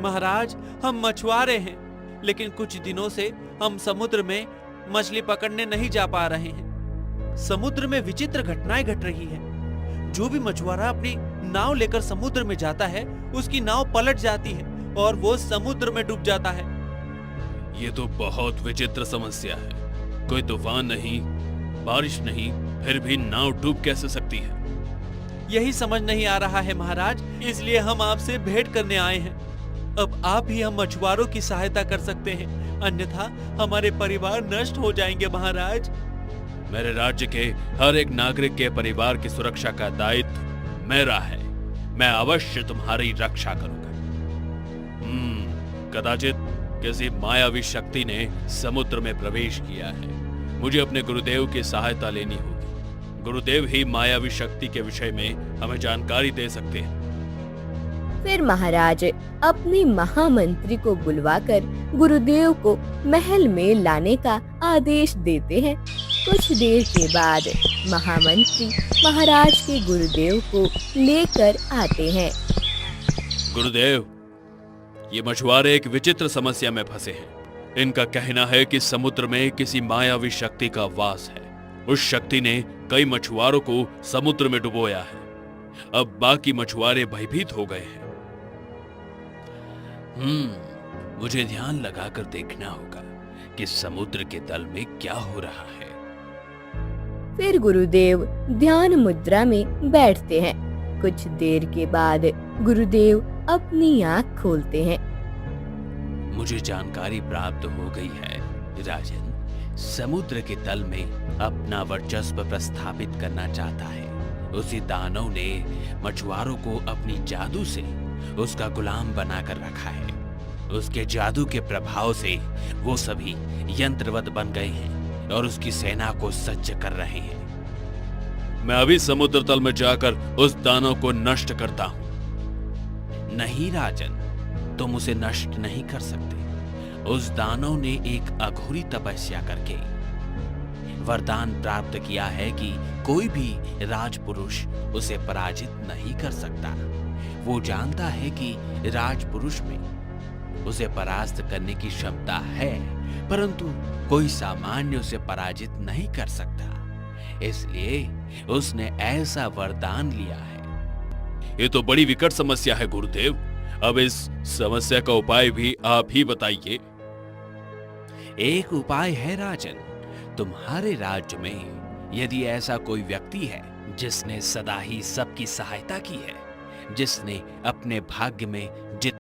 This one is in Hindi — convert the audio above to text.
महाराज, हम मछुआरे हैं, लेकिन कुछ दिनों से हम समुद्र में मछली पकड़ने नहीं जा पा रहे हैं। समुद्र में विचित्र घटनाएं घट रही हैं। जो भी मछुआरा अपनी नाव लेकर समुद्र में जाता है, उसकी नाव पलट जाती है और वो समुद्र में डूब जाता है। ये तो बहुत विचित्र समस्या है। कोई तूफान नहीं, बारिश नहीं, फिर भी नाव डूब कैसे सकती है? यही समझ नहीं आ रहा है महाराज, इसलिए हम आपसे भेंट करने आए हैं। अब आप ही हम मछुआरों की सहायता कर सकते हैं, अन्यथा हमारे परिवार नष्ट हो जाएंगे महाराज। मेरे राज्य के हर एक नागरिक के परिवार की सुरक्षा का दायित्व मेरा है। मैं अवश्य तुम्हारी रक्षा करूंगा। कदाचित किसी मायावी शक्ति ने समुद्र में प्रवेश किया है। मुझे अपने गुरुदेव की सहायता लेनी होगी। गुरुदेव ही मायावी शक्ति के विषय में हमें जानकारी दे सकते हैं। फिर महाराज अपने महामंत्री को बुलवाकर गुरुदेव को महल में लाने का आदेश देते हैं। कुछ देर के बाद महामंत्री महाराज के गुरुदेव को लेकर आते हैं। गुरुदेव, ये मछुआरे एक विचित्र समस्या में फंसे हैं। इनका कहना है कि समुद्र में किसी मायावी शक्ति का वास है। उस शक्ति ने कई मछुआरों को समुद्र में डुबोया है। अब बाकी मछुआरे भयभीत हो गए हैं। मुझे ध्यान लगाकर देखना होगा कि समुद्र के तल में क्या हो रहा है। फिर गुरुदेव ध्यान मुद्रा में बैठते हैं। कुछ देर के बाद गुरुदेव अपनी आंख खोलते हैं। मुझे जानकारी प्राप्त हो गई है राजन। समुद्र के तल में अपना वर्चस्व प्रस्थापित करना चाहता है। उसी दानव ने मछुआरों को अपनी जादू से उसका गुलाम बनाकर रखा है। उसके जादू के प्रभाव से वो सभी यंत्रवत बन गए हैं और उसकी सेना को सज्ज कर रहे हैं। मैं अभी समुद्र तल में जाकर उस दानव को नष्ट करता हूं। नहीं राजन, तुम उसे नष्ट नहीं कर सकते। उस दानव ने एक अघोरी तपस्या करके वरदान प्राप्त किया है कि कोई भी राजपुरुष उसे पराजित नहीं कर सकता। वो जानता है कि राजपुरुष में उसे परास्त करने की क्षमता है, परंतु कोई सामान्य उसे पराजित नहीं कर सकता। इसलिए उसने ऐसा वरदान लिया है। ये तो बड़ी विकट समस्या है गुरुदेव। अब इस समस्या का उपाय भी आप ही बताइए। एक उपाय है राजन। तुम्हारे राज्य में यदि ऐसा कोई व्यक्ति है जिसने सदा ही सबकी सहायता की है, जिसने अपने भाग्य में